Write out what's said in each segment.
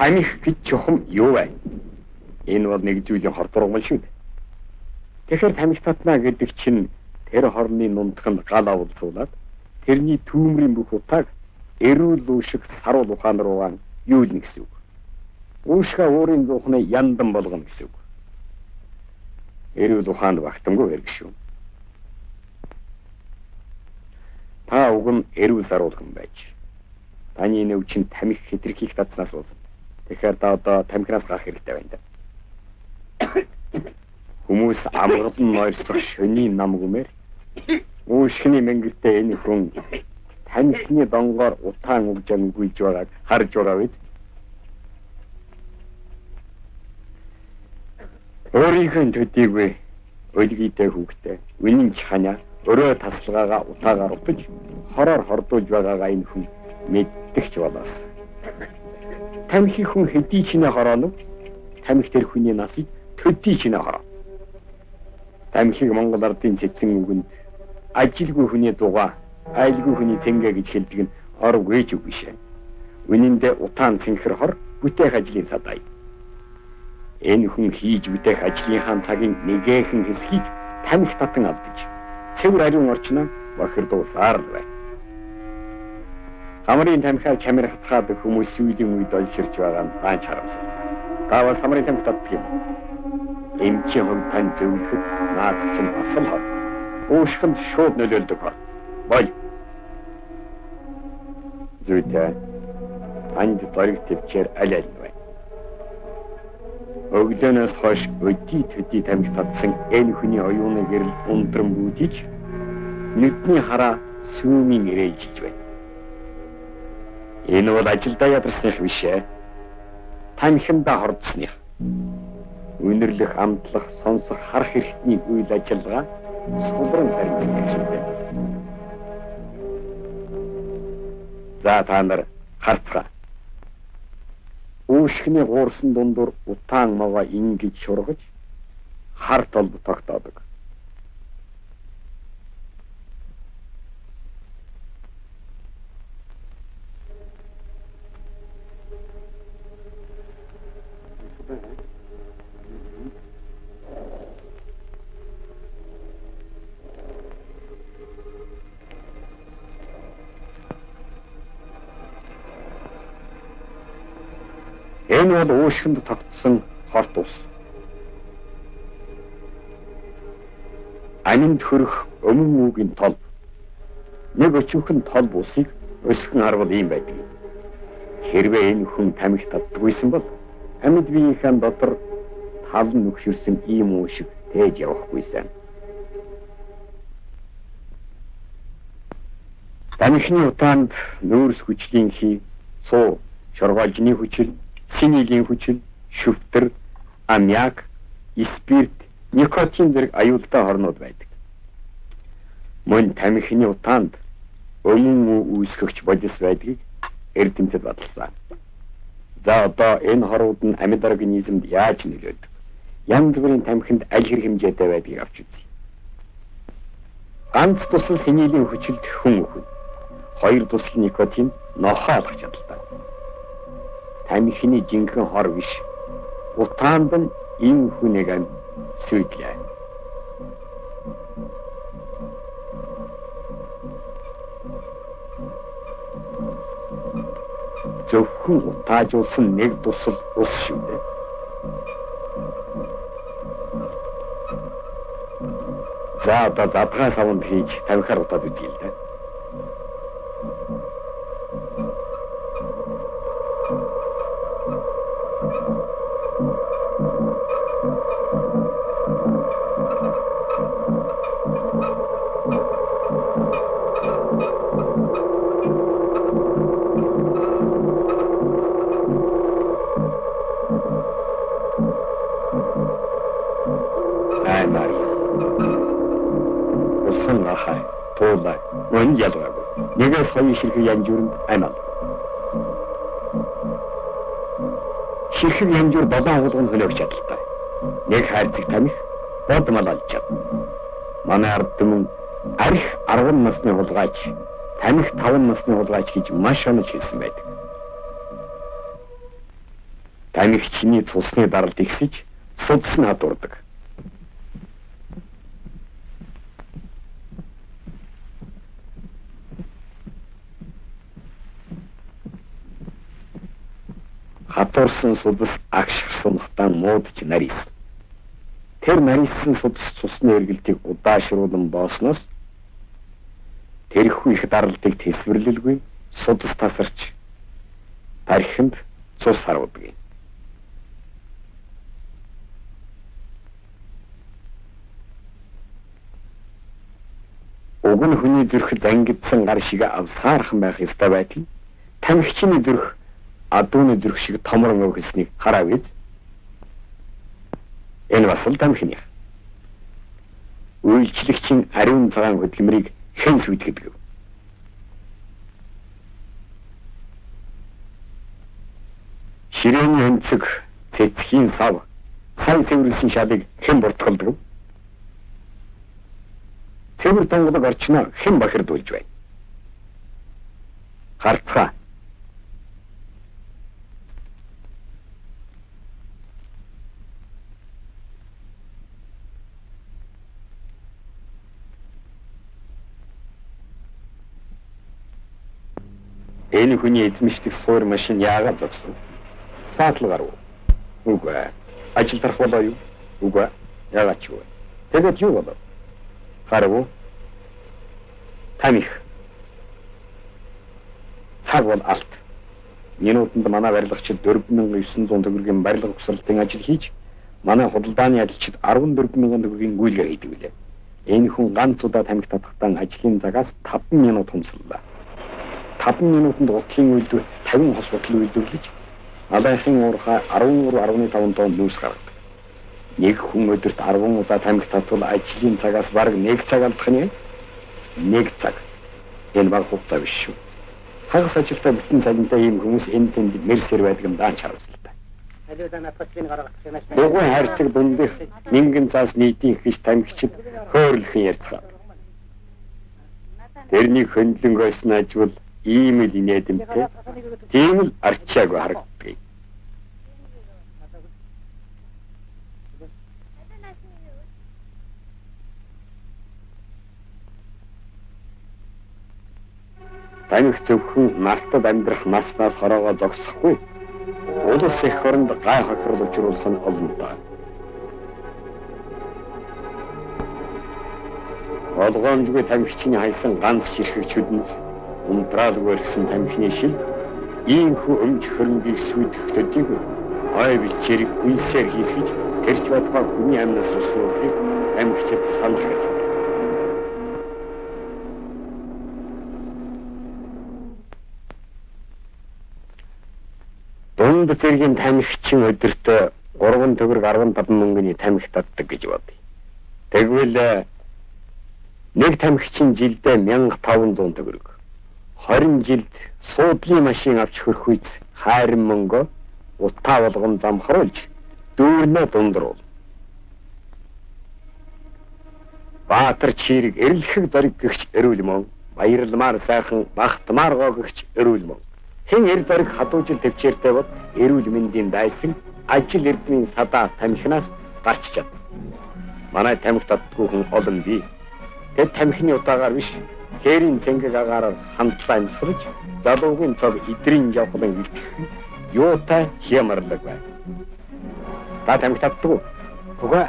Тамих гэж чухам юу вэ? Энэ бол нэг зүйлийн хор дургамал шүү дээ. Тэгэхээр тамих татна гэдэг чинь тэр хорны нундханд гал авалцуулаад тэрний түүмрийн бүх утааг эрүүл үүшиг саруул ухаан руугаа юулна гэсэн үг. Үүшгээ өөрийн зүхнээ яндан болгоно гэсэн үг. Эрүүл ухаанд багтангүй хэрэг шүү. Та уг нь эрүүл саруулхан байж. Таны нэв чинь тамих хэтэрхийх татснаас болсон. Тэгэхээр та одоо тамхинаас гарах хэрэгтэй байна да. Хүмүүс амгалан нойрсох шөний нам гүмээр үүшгний мэнгэртээ энэ хүн тамхины донгоор утаан угжаан гүйж байгааг харж байгаа биз? Өөрийнхөө төдийгүй өлгийтэй хүүхдээ үнэн чханя өрөө тасалгаагаа утаагаар утаж хороор хордуулж байгаагаа энэ хүн мэддэгч болоос. Тамхи хүн хэдий чинээ хорооно? Тамхи тэр хүний насыг төдий чинээ хороо. Тамхиг Монгол ардын цэцэн үгэнд ажилгүй хүний зугаа, айлгүй хүний цэнгэ гэж хэлдэг нь оргүй ч үг бишээ. Үнэн дээр утаан цэнхэр хор бүтээх ажлын садай. Энэ хүн хийж бүтээх ажлынхаа цагийн нэгэхэн хэсгийг тамхи татан алдаж цэвэр ариун орчноо бохирдуулсаар л байна. Хамрын тамхиар чамир хацгаад хүмүүс сүүлийн үед олширч байгаа нь ганц харамсал. Та бас хамрын тамхи татдаг юм. Эмчи хонтан зөвлөхөд наадах чинь бас л хор. Уушханд шууд нөлөөлдөг хор. Бол. Зүйтэй. Анд зориг төвчээр аль аль байна. Өглөөнөөс хойш өдий төдий тамхи татсан энэ хүний оюуны гэрэл ундран бүүдиж нүдний хараа сүүмийн ирээжилж байна. Энэ бол ажилдаа ядарсных биш ээ. Тамхиндаа хордсных. Үнэрлэх, амтлах, сонсох, харах хэрэгтний үйл ажиллагаа сулран сарнисдаг шүү дээ. За та нар харцгаа. Үүшгний гуурсан дундуур утаан мага ингэж шургаж хар толб тогтоодог. Энэ бол уушгинд тогтсон хорт ус. Аминд хөрөх өмнө үгийн толб. Нэг өчүүхэн толб усыг өсгөн харвал ийм байдаг. Хэрвээ энэ хүн тамхи татдаггүйсэн бол амьд биеийнхэн дотор тал нүхширсэн ийм уушиг тээж явахгүйсэн. Тамхины утаанд нүүрс хүчлийн хий, цуу, шоргоолжны хүчил, синилийн хүчил, шүвтэр, аммиак, спирт, никотин зэрэг аюултай хорнууд байдаг. Мөн тамхины утаанд өмнө үүсгэгч бодис байдгийг эрдэмтэд баталсан. За одоо энэ хорууд нь амьд организмд яаж нөлөөлдөг? Янз бүрийн тамхинд аль хэрэг хэмжээтэй байдгийг авч үзье. Ганц тусал синилийн хүчилд хүн өхөн. Хоёр тусал никотин нохоо алгах чадaltaй. Тамхины жинхэнэ хор биш. Утаанд нь ийм хүнийг сүйдлээ. Зөвхөн утаажуулсан нэг тусал ус шүү дээ. За одоо задгаан савнд хийж тамхиар утаад үзье л дээ. Туулаа, өн ялгаагүй. Нэгээс хоёр ширхэг янжуур амал. Ширхэг янжуур 7 хулгын хөлөөх чадaltaй. Нэг хайрцаг тамхи бод мал олж чадна. Манай ард түмэн арх 10 насны хулгайч, тамхи 5 насны хулгайч гэж маш онож хэлсэн байдаг. Тамхи чиний цусны даралд ихсэж судас нь хадуурдаг. Хатуурсан судас агшгсанхтан муудж нарийсан. Тэр нарийсан судас цусны эргэлтийг удаашруулан боосноос тэрхүү их даралтыг тэсвэрлэлгүй судас тасарч тархинд цус харуудаг. Уг нь хүний зүрх зангидсан гар шиг авсаархан байх ёстой байтал тамхичны зүрх адууны зүрх шиг томрон өгсөнийг хараа биз? Энэ бас л тамхиных. Үйлчлэгчийн ариун цагаан хөдөлмөрийг хэн сүйтгэдэг вэ? Ширээний өнцөг, цэцгийн сав, сайн цэвэрлсэн шалыг хэн буртгалдаг вэ? Цэвэр донголог орчноо хэн бахирдуулж байна? Харцгаа. Энэ хүний эзэмшдэг суур машин яагаад зогсон? Саатлгаар уу? Үгүй. Ажил тарах болоо юу? Үгүй. Яагаад ч үгүй. Тэгээд юу болов? Харав. Тамих. Цаг бол алт. Минутанд манай барилгачид 4900 төгрөгийн барилга угсралтын ажил хийж, манай худалдааны ажилчид 14000 төгрөгийн гүйлгээ хийдэг билээ. Энэ хүн ганц удаа тамхи татахтан ажлын цагаас 5 минут хумсаллаа. 5 минутанд гутлын үйлдвэр 50 хос гутал үйлдвэрлэж, алайхын уурхай 13.5 тонн нүүрс гаргадаг. Нэг хүн өдөрт 10 удаа тамхи татвал ажлын цагаас бараг 1 цаг алдах нь. 1 цаг. Энэ баг хугацаа биш шүү. Хагас ажилтаа бүтэн цагтай ийм хүмүүс энд тэнд мэрсэр байдаг юм даан чарвслаа. Дугуй хайрцаг дундих нингэн цаас нийтийн гэж тамхичид хөөрлөхөн ярьцгаа. Тэрнийг хөндлөнгөөс нь ажвал ийм л инээдэмтэй. Тийм л арчаагүй харагддаг. Тамхи зөвхөн мартад амьдрах наснаас хороогоо зогсохгүй. Улс их оронд гай хохирол учруулах нь олон даа. Олгоомжгүй тамхичны хайсан ганц ширхэг чүдэнс унтраалгүй гэсэн тамхины шил ийхүү өмч хөрөнгийг сүйдэх төдийгүй ой бичээрийг үнсээр хийсгэж тэрч бодгоо хүний амнаас өсрүүлдэг тамхичид санах юм. Дунд зэргийн тамхичин өдөрт 3 төгрөг 15 мөнгөний тамхи татдаг гэж бодъё. Тэгвэл нэг тамхичин жилдээ 1500 төгрөг. 20 жилд суудлын машин авч хөрөх үйс хайрын мөнгө утаа болгон замхруулж дүүрнээ дундруул. Баатар чирэг эрлэхэг зориг гэгч эрүүл мөн, баярламаар сайхан багтмаар гоо гэгч эрүүл мөн. Хэн эр зориг хадуужил төвчээртэй бод эрүүл мэндийн дайсан ажил эрдмийн садаа тамхинаас гарч чадна. Манай тамхи татдаггүй хүн олон бий. Тэд тамхины утаагаар биш, хээрийн цэнгэг агаараар хамтлаа амьсгалж, залуугийн цог идрийн явхлан илтгэх юутай хямарлаг байна. Та тамхи татдаггүй? Үгүй.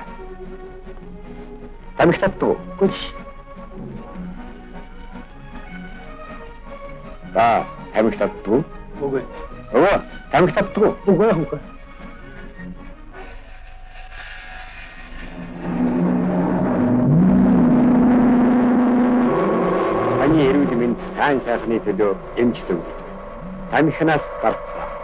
Тамхи татдаггүй? Үгүй. Та тамхи татдаггүй? Үгүй. Үгүй. Тамхи татдаггүй? Үгүй. Үгүй. Таны эрүүл мэнд сайн сайхны төлөө эмч зөвлөд. Тамхинаас гарцгаа.